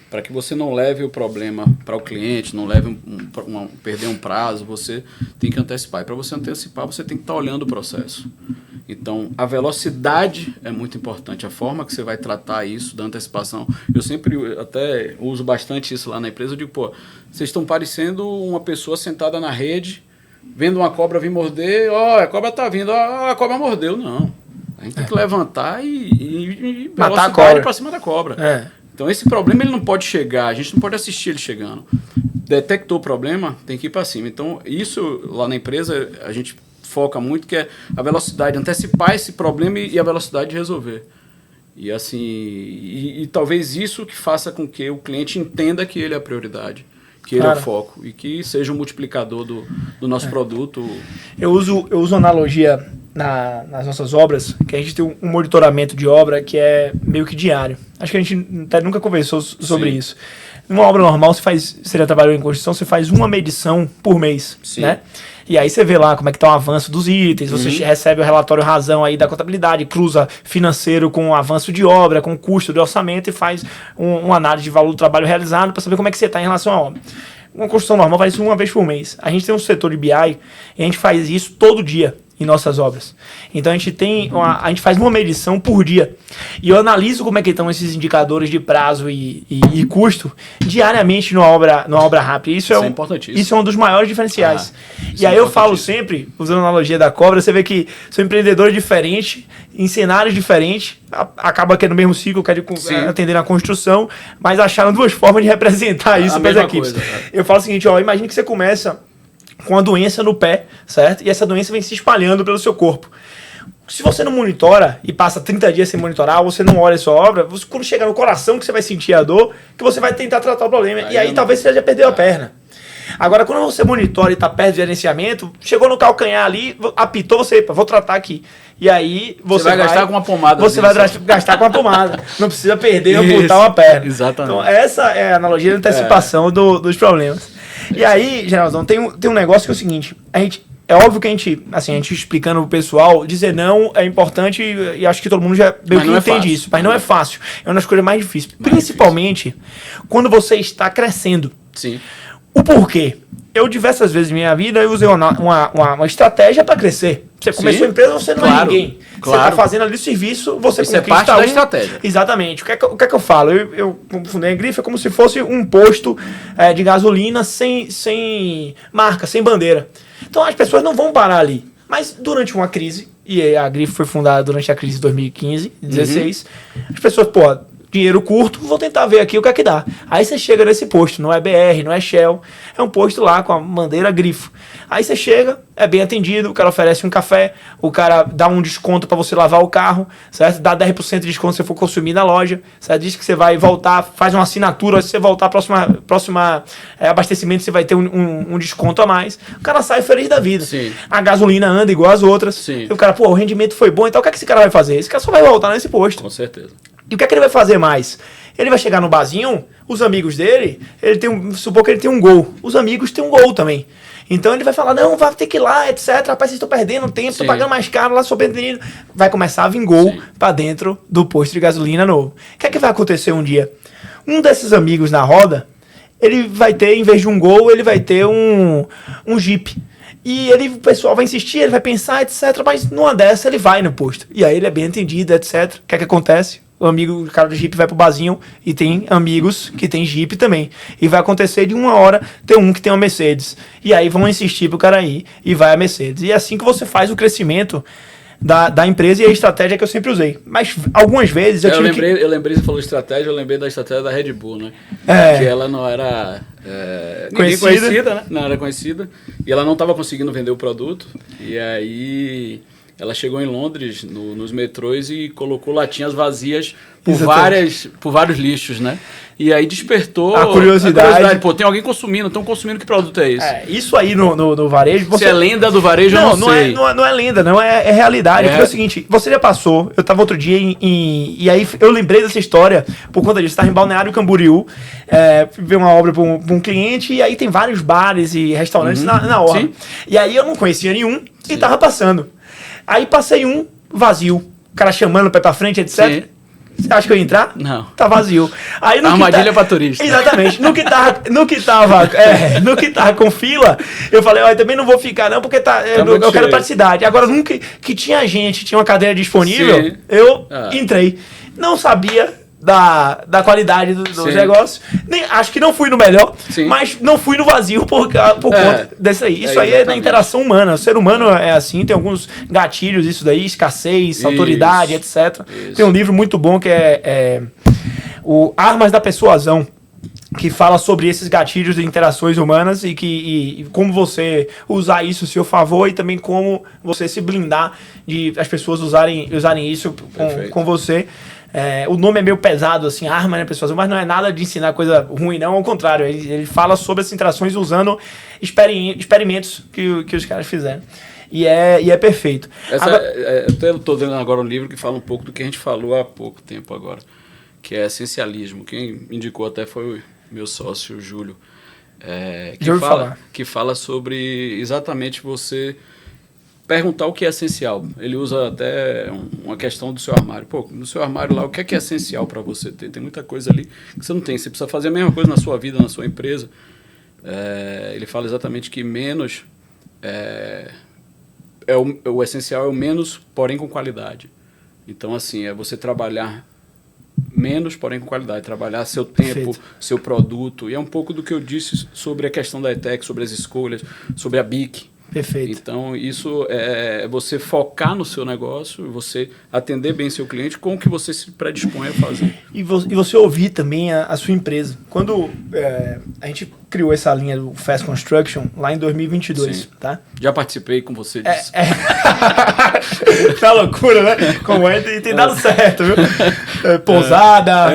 Para que você não leve o problema para o cliente, não leve perder um prazo, você tem que antecipar. E para você antecipar, você tem que estar olhando o processo. Então, a velocidade é muito importante, a forma que você vai tratar isso da antecipação. Eu sempre até uso bastante isso lá na empresa, eu digo, vocês estão parecendo uma pessoa sentada na rede, vendo uma cobra vir morder, a cobra está vindo, a cobra mordeu. Não, a gente tem que levantar e matar a cobra para cima da cobra. Então, esse problema ele não pode chegar, a gente não pode assistir ele chegando. Detectou o problema, tem que ir para cima. Então, isso lá na empresa, a gente foca muito, que é a velocidade, antecipar esse problema e a velocidade de resolver. E assim, e talvez isso que faça com que o cliente entenda que ele é a prioridade, que ele é o foco e que seja um multiplicador do nosso produto. Eu uso analogia nas nossas obras, que a gente tem um monitoramento de obra que é meio que diário. Acho que a gente até nunca conversou sobre isso. Numa obra normal, você já trabalhou em construção, você faz uma medição por mês, né? E aí você vê lá como é que tá o avanço dos itens, você recebe o relatório razão aí da contabilidade, cruza financeiro com o avanço de obra, com o custo do orçamento e faz uma análise de valor do trabalho realizado para saber como é que você está em relação à obra. Uma construção normal faz isso uma vez por mês. A gente tem um setor de BI e a gente faz isso todo dia em nossas obras. Então a gente faz uma medição por dia. E eu analiso como é que estão esses indicadores de prazo e custo diariamente numa obra rápida. Isso é importantíssimo. Isso é um dos maiores diferenciais. E aí eu falo sempre, usando a analogia da cobra, você vê que são empreendedores diferentes, em cenários diferentes, acaba que é no mesmo ciclo, quer atender na construção, mas acharam duas formas de representar isso para as equipes. Eu falo o seguinte, imagina que você começa com uma doença no pé, certo? E essa doença vem se espalhando pelo seu corpo. Se você não monitora e passa 30 dias sem monitorar, ou você não olha a sua obra, quando chega no coração que você vai sentir a dor, que você vai tentar tratar o problema. E aí talvez você já perdeu a perna. Agora, quando você monitora e está perto do gerenciamento, chegou no calcanhar ali, apitou você, vou tratar aqui. E aí você vai gastar com uma pomada. Você vai gastar com uma pomada. Não precisa perder ou amputar uma perna. Exatamente. Então, essa é a analogia de antecipação dos problemas. E aí, Geraldão, tem um negócio que é o seguinte, é óbvio que a gente explicando pro pessoal, dizer não é importante e acho que todo mundo já meio que entende isso, mas não é fácil. É uma das coisas mais difíceis, principalmente quando você está crescendo. Sim. O porquê? Eu diversas vezes na minha vida eu usei uma estratégia para crescer. Você começou a empresa, você não é ninguém. Você está fazendo ali o serviço, você conquista parte da estratégia. Exatamente. O que é que eu falo? Eu fundei a Grifo como se fosse um posto de gasolina sem marca, sem bandeira. Então as pessoas não vão parar ali. Mas durante uma crise, e a Grifo foi fundada durante a crise de 2015, 2016, as pessoas, dinheiro curto, vou tentar ver aqui o que é que dá. Aí você chega nesse posto, não é BR, não é Shell, é um posto lá com a bandeira Grifo. Aí você chega, é bem atendido, o cara oferece um café, o cara dá um desconto para você lavar o carro, certo? Dá 10% de desconto se você for consumir na loja, certo? Diz que você vai voltar, faz uma assinatura, se você voltar próxima abastecimento, você vai ter um desconto a mais. O cara sai feliz da vida. Sim. A gasolina anda igual as outras. Sim. E o cara, o rendimento foi bom, então o que é que esse cara vai fazer? Esse cara só vai voltar nesse posto. Com certeza. E o que é que ele vai fazer mais? Ele vai chegar no barzinho, os amigos dele, supor que ele tem um gol. Os amigos têm um gol também. Então ele vai falar, não, vai ter que ir lá, etc. Rapaz, vocês estão perdendo tempo, estão pagando mais caro lá, sou perdendo. Vai começar a vir gol para dentro do posto de gasolina novo. O que é que vai acontecer um dia? Um desses amigos na roda, ele vai ter, em vez de um gol, ele vai ter um Jeep. E o pessoal vai insistir, ele vai pensar, etc. Mas numa dessa ele vai no posto. E aí ele é bem entendido, etc. O que é que acontece? O cara do Jeep vai pro barzinho e tem amigos que tem Jeep também. E vai acontecer de uma hora ter um que tem uma Mercedes. E aí vão insistir pro cara ir e vai a Mercedes. E é assim que você faz o crescimento da empresa e a estratégia que eu sempre usei. Mas algumas vezes eu lembrei, você falou estratégia, eu lembrei da estratégia da Red Bull, né? Que ela não era conhecida, né? Não era conhecida. E ela não estava conseguindo vender o produto. E aí ela chegou em Londres, nos metrôs, e colocou latinhas vazias por vários lixos, né? E aí despertou a curiosidade. Pô, tem alguém consumindo, estão consumindo, que produto é esse? Isso aí no varejo... Se é lenda do varejo, eu não sei. Não é lenda, não é realidade. Porque é o seguinte, você já passou, eu estava outro dia e aí eu lembrei dessa história por conta disso. Estava em Balneário Camboriú, ver uma obra para um cliente, e aí tem vários bares e restaurantes na orla. E aí eu não conhecia nenhum e estava passando. Aí passei um vazio, o cara chamando para ir para frente, etc. Sim. Você acha que eu ia entrar? Não. Tá vazio. Aí, armadilha pra turista. Exatamente. No que tava com fila, eu falei, eu também não vou ficar não, porque eu quero praticidade. Agora, nunca que tinha uma cadeira disponível, eu entrei. Não sabia da qualidade dos negócios. Acho que não fui no melhor, mas não fui no vazio por conta desse aí. Isso aí é na interação humana. O ser humano é assim, tem alguns gatilhos, isso daí, escassez, autoridade, etc. Tem um livro muito bom que é o Armas da Persuasão, que fala sobre esses gatilhos de interações humanas e como você usar isso a seu favor e também como você se blindar de as pessoas usarem isso com você O nome é meio pesado, assim, arma, né, pessoas, mas não é nada de ensinar coisa ruim, não, ao contrário, ele fala sobre as interações usando experimentos que os caras fizeram. E é perfeito. Eu estou lendo agora um livro que fala um pouco do que a gente falou há pouco tempo agora, que é essencialismo. Quem me indicou até foi o meu sócio, o Júlio, que fala sobre exatamente você perguntar o que é essencial. Ele usa até uma questão do seu armário. Pô, no seu armário lá, o que é essencial para você ter? Tem muita coisa ali que você não tem. Você precisa fazer a mesma coisa na sua vida, na sua empresa. Ele fala exatamente que menos... o essencial é o menos, porém com qualidade. Então, assim, é você trabalhar menos, porém com qualidade. Trabalhar seu tempo, perfeito, seu produto. E é um pouco do que eu disse sobre a questão da ETEC, sobre as escolhas, sobre a BIC. Perfeito. Então, isso é você focar no seu negócio, você atender bem seu cliente com o que você se predispõe a fazer. E você ouvir também a sua empresa. Quando a gente criou essa linha do Fast Construction lá em 2022, sim, tá? Já participei com você disso. Tá loucura, né? Como e tem dado certo, viu? Pousada,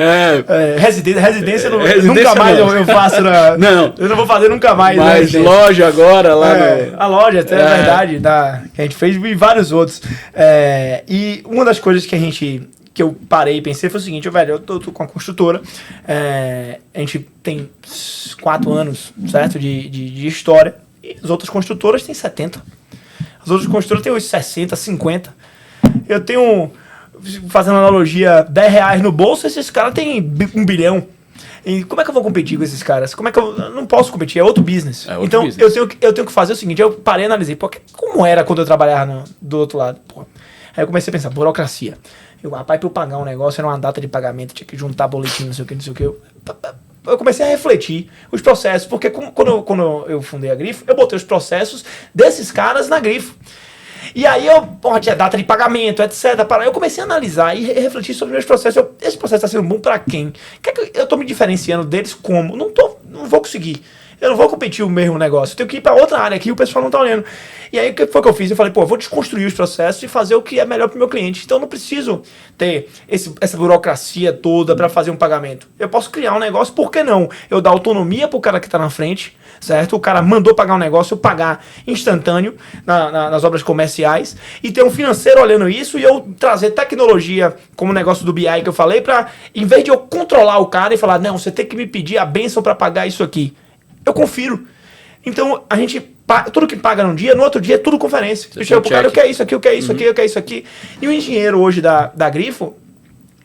residência, nunca mais eu faço não. Eu não vou fazer nunca mais. Mas loja agora lá a loja, é verdade, que a gente fez e vários outros. E uma das coisas que eu parei e pensei foi o seguinte, velho, eu tô com a construtora, a gente tem 4 anos, certo, de história, e as outras construtoras têm 70. As outras construtoras têm uns 60, 50. Eu tenho, fazendo analogia, R$10 no bolso, esses caras têm 1 bilhão. E como é que eu vou competir com esses caras? Como é que eu não posso competir? É outro business. Então, business. Eu tenho que fazer o seguinte, eu parei e analisei, como era quando eu trabalhava do outro lado? Aí eu comecei a pensar, burocracia. Rapaz, pra eu pagar um negócio, era uma data de pagamento, tinha que juntar boletim, não sei o que. Eu comecei a refletir os processos, porque quando eu fundei a Grifo, eu botei os processos desses caras na Grifo. E aí tinha data de pagamento, etc. Eu comecei a analisar e refletir sobre meus processos. Esse processo está sendo bom para quem? Eu estou me diferenciando deles como? Não vou conseguir. Eu não vou competir o mesmo negócio. Eu tenho que ir para outra área aqui e o pessoal não está olhando. E aí, o que foi que eu fiz? Eu falei, eu vou desconstruir os processos e fazer o que é melhor para o meu cliente. Então, eu não preciso ter essa burocracia toda para fazer um pagamento. Eu posso criar um negócio, por que não? Eu dar autonomia para o cara que está na frente, certo? O cara mandou pagar um negócio, eu pagar instantâneo nas obras comerciais e ter um financeiro olhando isso e eu trazer tecnologia como o negócio do BI que eu falei para, em vez de eu controlar o cara e falar, não, você tem que me pedir a bênção para pagar isso aqui. Eu confiro. Então, a gente tudo que paga num dia, no outro dia é tudo conferência. Eu chego pro cara, eu quero isso aqui, eu quero isso aqui, eu quero isso aqui. E o engenheiro hoje da Grifo,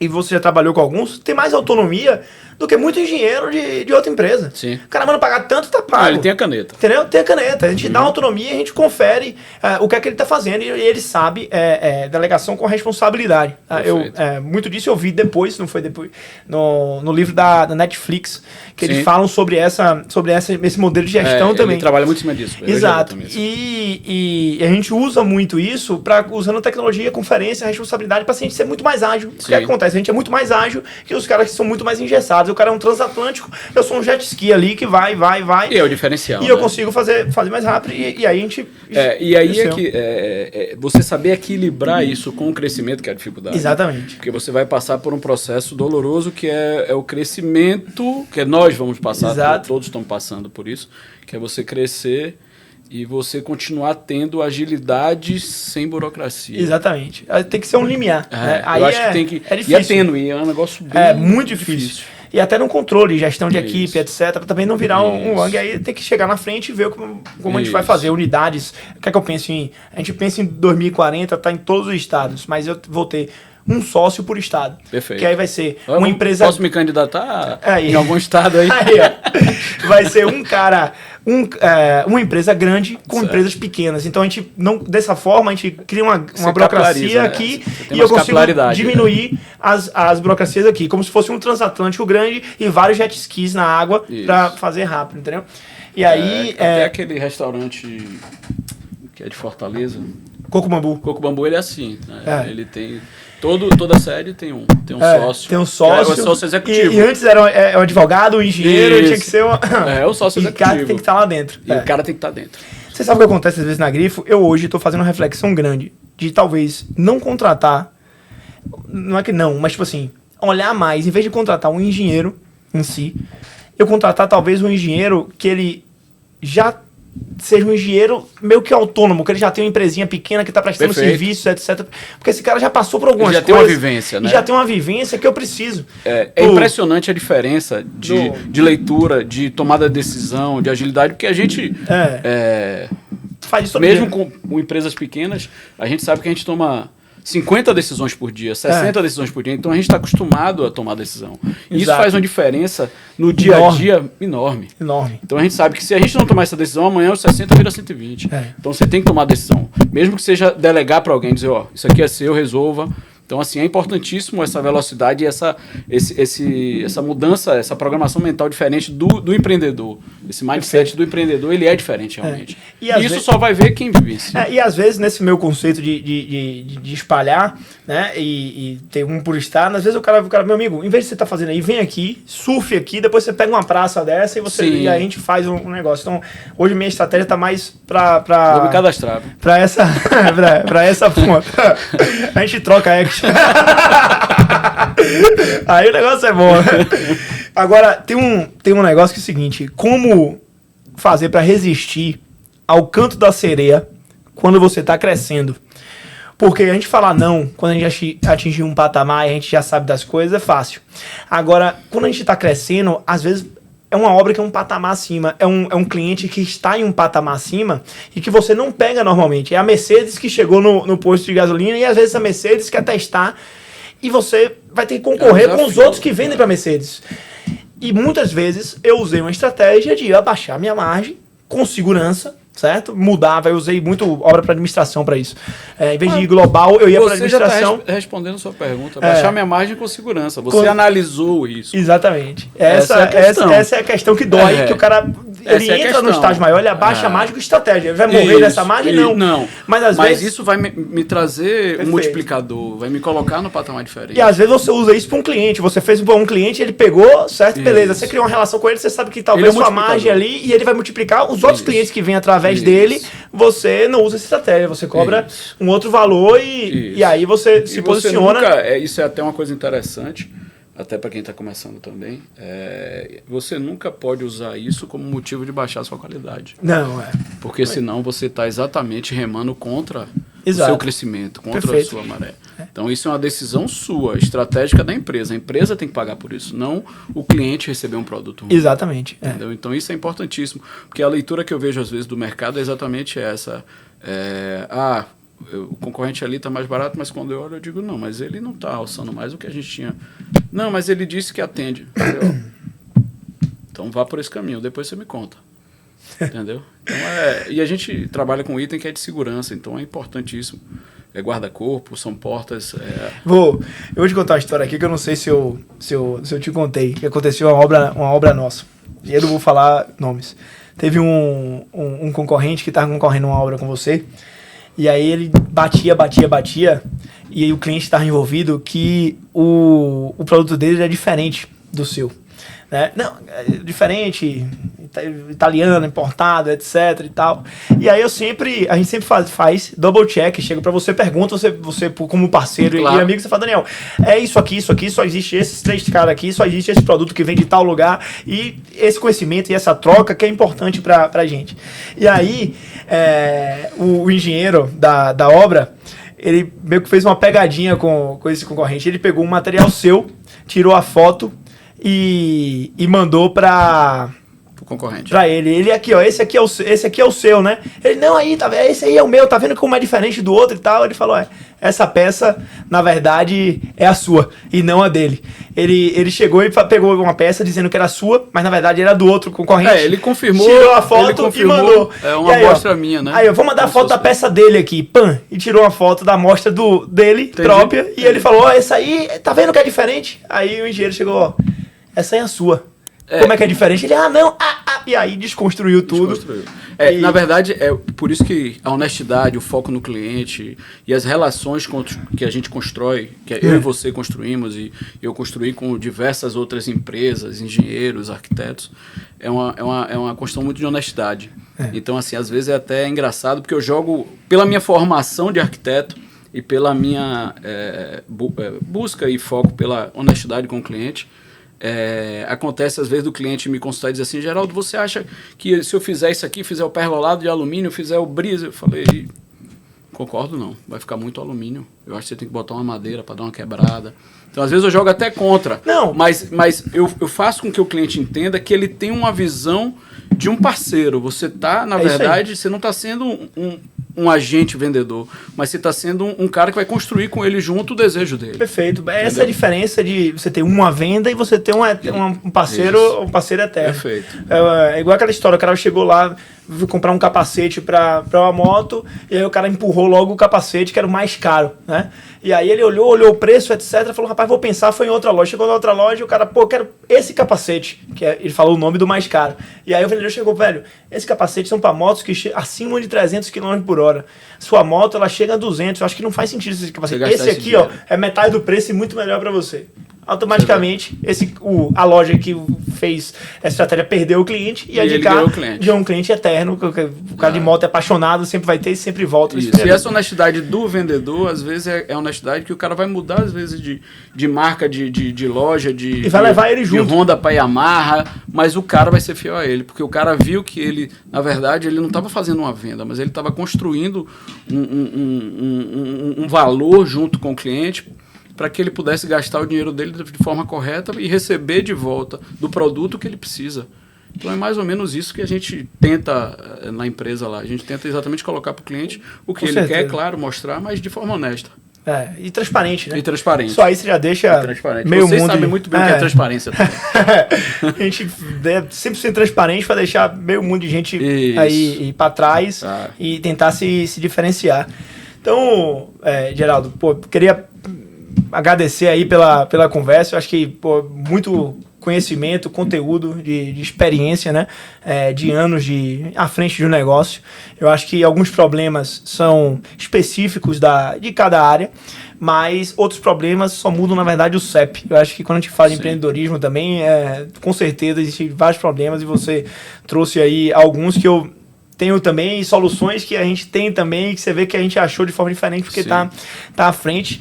e você já trabalhou com alguns, tem mais autonomia do que muito engenheiro de outra empresa. Sim. O cara manda pagar tanto, tá pago. Ele tem a caneta. Entendeu? Tem a caneta. A gente dá autonomia, a gente confere o que é que ele tá fazendo e ele sabe delegação com responsabilidade. Muito disso eu vi depois, não foi depois, no livro da Netflix, que eles falam sobre esse modelo de gestão também. Ele trabalha muito em cima disso. Exato. E a gente usa muito isso usando tecnologia, conferência, responsabilidade para a gente ser muito mais ágil. O que acontece? A gente é muito mais ágil que os caras que são muito mais engessados. O cara é um transatlântico, eu sou um jet ski ali que vai. E é o diferencial. E eu consigo fazer mais rápido. E aí a gente. E aí é que você saber equilibrar isso com o crescimento, que é a dificuldade. Exatamente. Porque você vai passar por um processo doloroso que é o crescimento, que nós vamos passar, todos estão passando por isso, que é você crescer e você continuar tendo agilidade sem burocracia. Exatamente. Tem que ser um limiar. Eu acho que tem que... É difícil. E é tênue, é um negócio bem muito difícil. E até no controle, gestão de equipe, etc. Também não virar um Wang. Aí tem que chegar na frente e ver como a gente vai fazer. Unidades. O que é que eu penso em... A gente pensa em 2040, tá em todos os estados. Mas eu vou ter um sócio por estado. Perfeito. Que aí vai ser uma empresa... Posso me candidatar em algum estado aí? Vai ser um cara... uma empresa grande com empresas pequenas. Então, a gente dessa forma, a gente cria uma burocracia aqui e eu consigo diminuir as burocracias aqui. Como se fosse um transatlântico grande e vários jet skis na água para fazer rápido, entendeu? E aí... Até aquele restaurante que é de Fortaleza... Coco Bambu. Coco Bambu, ele é assim. Né? Ele tem... Toda série tem um sócio. Tem um sócio. É o sócio executivo. E antes era um advogado, um engenheiro, tinha que ser o sócio executivo. E o cara tem que estar lá dentro. E o cara tem que estar dentro. Você sabe o que acontece às vezes na Grifo? Eu hoje estou fazendo uma reflexão grande de talvez não contratar, não é que não, mas tipo assim, olhar mais, em vez de contratar um engenheiro em si, eu contratar talvez um engenheiro que ele já seja um engenheiro meio que autônomo, que ele já tem uma empresinha pequena que está prestando serviços, etc. Porque esse cara já passou por algumas coisas. Já tem uma vivência, né? E já tem uma vivência que eu preciso. É impressionante a diferença de leitura, de tomada de decisão, de agilidade, porque a gente... faz isso mesmo com empresas pequenas, a gente sabe que a gente toma 50 decisões por dia, 60 decisões por dia, então a gente está acostumado a tomar decisão. E isso faz uma diferença no dia a dia enorme. Então a gente sabe que se a gente não tomar essa decisão, amanhã os 60 vira 120. Então você tem que tomar decisão. Mesmo que seja delegar para alguém, dizer, ó, isso aqui é seu, resolva. Então, assim, é importantíssimo essa velocidade e essa mudança, essa programação mental diferente do empreendedor. Esse mindset do empreendedor, ele é diferente, realmente. E isso só vai ver quem vive isso. E, às vezes, nesse meu conceito de espalhar, né, e ter um por estar, às vezes o cara, meu amigo, em vez de você estar fazendo aí, vem aqui, surfe aqui, depois você pega uma praça dessa e a gente faz um negócio. Então, hoje minha estratégia está mais para... Vou me cadastrar. Para essa ponta. A gente troca action. Aí o negócio é bom, né? Agora, tem um negócio que é o seguinte: como fazer para resistir ao canto da sereia quando você está crescendo? Porque a gente falar não, quando a gente atingir um patamar e a gente já sabe das coisas, é fácil. Agora, quando a gente está crescendo, às vezes é uma obra que é um patamar acima, é um cliente que está em um patamar acima e que você não pega normalmente. É a Mercedes que chegou no posto de gasolina e às vezes a Mercedes quer testar e você vai ter que concorrer com os outros que vendem para a Mercedes. E muitas vezes eu usei uma estratégia de abaixar minha margem com segurança, certo? Mudava, eu usei muito obra para administração para isso. Em vez de ir global, eu ia para administração. Você já está respondendo a sua pergunta. Baixar minha margem com segurança. Você analisou isso. Exatamente. Essa é a questão que dói, que o cara... Ele entra no estágio maior, ele abaixa a margem com estratégia. Ele vai morrer nessa margem? Não. Mas às vezes... isso vai me trazer um multiplicador, vai me colocar no patamar diferente. E às vezes você usa isso para um cliente. Você fez para um cliente, ele pegou, certo? Beleza. Você criou uma relação com ele, você sabe que talvez sua margem ali, e ele vai multiplicar. Os outros clientes que vêm através dele, você não usa essa estratégia. Você cobra um outro valor e aí você se posiciona. Isso é até uma coisa interessante. Até para quem está começando também, você nunca pode usar isso como motivo de baixar a sua qualidade. Não, Porque senão você está exatamente remando contra o seu crescimento, contra a sua maré. Então isso é uma decisão sua, estratégica da empresa. A empresa tem que pagar por isso, não o cliente receber um produto ruim. Exatamente. Entendeu? Então isso é importantíssimo, porque a leitura que eu vejo às vezes do mercado é exatamente essa. O concorrente ali está mais barato, mas quando eu olho eu digo, não, mas ele não está alçando mais o que a gente tinha. Não, mas ele disse que atende. Então vá por esse caminho, depois você me conta. Entendeu? Então, e a gente trabalha com item que é de segurança, então é importantíssimo. É guarda-corpo, são portas... Eu vou te contar uma história aqui que eu não sei se eu te contei, que aconteceu uma obra nossa. E eu não vou falar nomes. Teve um concorrente que estava concorrendo uma obra com você. E aí ele batia, e aí o cliente estava envolvido que o produto dele era diferente do seu. Né? Não, é diferente, italiano, importado, etc e tal. E aí a gente sempre faz double check, chega para você, pergunta, você como parceiro e amigo, você fala, Daniel, é isso aqui, só existe esses 3 caras aqui, só existe esse produto que vem de tal lugar, e esse conhecimento e essa troca que é importante pra gente. E aí, o engenheiro da obra, ele meio que fez uma pegadinha com esse concorrente. Ele pegou um material seu, tirou a foto e mandou para o concorrente. Para ele. Ele aqui, ó, esse aqui é o seu, né? Ele, não, aí, tá vendo? Esse aí é o meu, tá vendo como é diferente do outro e tal? Ele falou, essa peça, na verdade, é a sua e não a dele. Ele chegou e pegou uma peça dizendo que era sua, mas na verdade era do outro concorrente. Ele confirmou. Tirou a foto e mandou. É uma amostra minha, né? Aí eu vou mandar a foto da peça dele aqui, e tirou uma foto da amostra dele, própria, e ele falou, essa aí, tá vendo que é diferente? Aí o engenheiro chegou, essa aí é a sua. Como é que é diferente? Ele, não, e aí desconstruiu tudo. Na verdade, é por isso que a honestidade, o foco no cliente e as relações que a gente constrói, que eu e você construímos e eu construí com diversas outras empresas, engenheiros, arquitetos, é uma questão muito de honestidade. Então, assim, às vezes é até engraçado, porque eu jogo, pela minha formação de arquiteto, e pela minha busca e foco pela honestidade com o cliente. Acontece às vezes do cliente me consultar e dizer assim, Geraldo, você acha que se eu fizer isso aqui, fizer o pergolado de alumínio, fizer o brise, eu falei, concordo não, vai ficar muito alumínio, eu acho que você tem que botar uma madeira para dar uma quebrada. Então às vezes eu jogo até contra, não. mas eu faço com que o cliente entenda que ele tem uma visão de um parceiro. Você tá, na verdade, você não está sendo um agente vendedor, mas você está sendo um cara que vai construir com ele junto o desejo dele. Perfeito. Essa é a diferença de você ter uma venda e você ter um parceiro, um parceiro eterno. Perfeito. É igual aquela história, o cara chegou lá, viu comprar um capacete para uma moto, e aí o cara empurrou logo o capacete, que era o mais caro, né? E aí ele olhou o preço, etc, falou, rapaz, vou pensar, foi em outra loja. Chegou na outra loja, o cara, pô, quero esse capacete, ele falou o nome do mais caro. E aí o vendedor chegou, velho, esses capacetes são para motos que acima de 300 km por hora. Sua moto, ela chega a 200, eu acho que não faz sentido esse capacete. Esse aqui, ó, é metade do preço e muito melhor para você. Automaticamente, a loja que fez essa estratégia perdeu o cliente e a de cá de um cliente eterno. O cara de moto é apaixonado, sempre vai ter e sempre volta. Isso. E essa honestidade do vendedor, às vezes, é honestidade que o cara vai mudar, às vezes, de marca, de loja, e vai levar ele junto. De Honda para Yamaha, mas o cara vai ser fiel a ele, porque o cara viu que ele, na verdade, ele não estava fazendo uma venda, mas ele estava construindo um valor junto com o cliente, para que ele pudesse gastar o dinheiro dele de forma correta e receber de volta do produto que ele precisa. Então é mais ou menos isso que a gente tenta na empresa lá. A gente tenta exatamente colocar para o cliente o que ele quer, claro, mostrar, mas de forma honesta. E transparente, né? E transparente. Só aí você já deixa meio Vocês mundo... sabem muito bem o que é transparência também. A gente é 100% transparente para deixar meio mundo de gente aí ir para trás e tentar se diferenciar. Então, Geraldo, pô, queria agradecer aí pela conversa. Eu acho que muito conhecimento, conteúdo de experiência, né? De anos à frente de um negócio. Eu acho que alguns problemas são específicos de cada área, mas outros problemas só mudam, na verdade, o CEP. Eu acho que quando a gente fala de empreendedorismo também, com certeza existem vários problemas e você trouxe aí alguns que eu tenho também, soluções que a gente tem também, que você vê que a gente achou de forma diferente, porque tá à frente.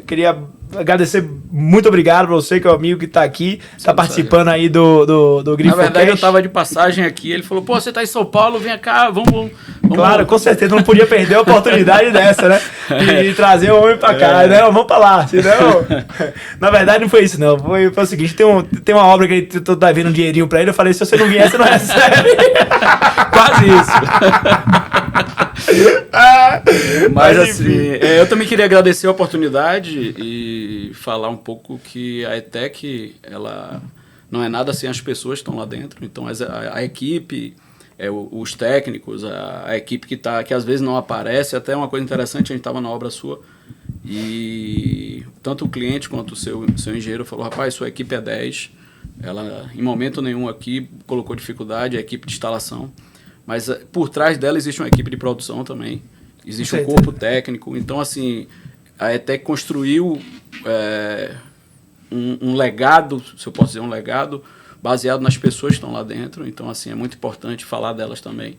Queria agradecer, muito obrigado pra você, que é o amigo que tá aqui, tá participando aí do Grifo. Na verdade, eu tava de passagem aqui, ele falou, pô, você tá em São Paulo, vem cá, vamos. Claro, com certeza, não podia perder a oportunidade dessa, né? De trazer o homem pra cá, né? Vamos pra lá, senão... Na verdade, não foi isso, não. Foi o seguinte, tem uma obra que ele tá vendo um dinheirinho pra ele, eu falei, se você não vier, você não recebe. Quase isso. Mas assim, eu também queria agradecer a oportunidade e falar um pouco que a ETEC, ela não é nada sem as pessoas que estão lá dentro. Então a equipe, os técnicos, a equipe que às vezes não aparece, até uma coisa interessante, a gente estava na obra sua e tanto o cliente quanto o seu engenheiro falou, rapaz, sua equipe é 10, ela em momento nenhum aqui colocou dificuldade, a equipe de instalação. Mas por trás dela existe uma equipe de produção também, existe um corpo técnico. Então, assim, a ETEC construiu um legado, se eu posso dizer, um legado baseado nas pessoas que estão lá dentro. Então, assim, é muito importante falar delas também.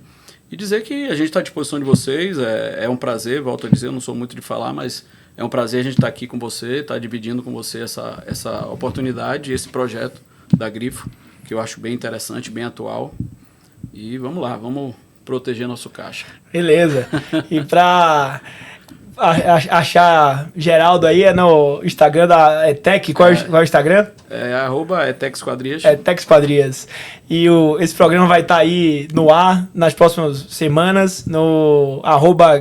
E dizer que a gente está à disposição de vocês, é um prazer, volto a dizer, eu não sou muito de falar, mas é um prazer a gente estar aqui com você, estar dividindo com você essa oportunidade, esse projeto da Grifo, que eu acho bem interessante, bem atual. E vamos lá, vamos proteger nosso caixa. Beleza. E para achar Geraldo aí no Instagram da ETEC, qual é o Instagram? @ETEC Esquadrias. ETEC Esquadrias. E esse programa vai estar aí no ar nas próximas semanas, no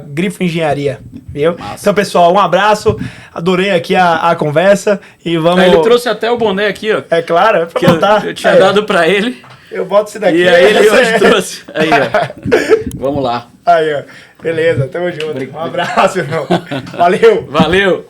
@Grifo Engenharia. Viu? Então, pessoal, um abraço. Adorei aqui a conversa. E vamos... Ele trouxe até o boné aqui, ó. É claro, é pra botar. Eu tinha dado pra ele. Eu boto esse daqui. E aí ele hoje trouxe. Aí, ó. Vamos lá. Aí, ó. Beleza, tamo junto. Um abraço, irmão. Valeu. Valeu.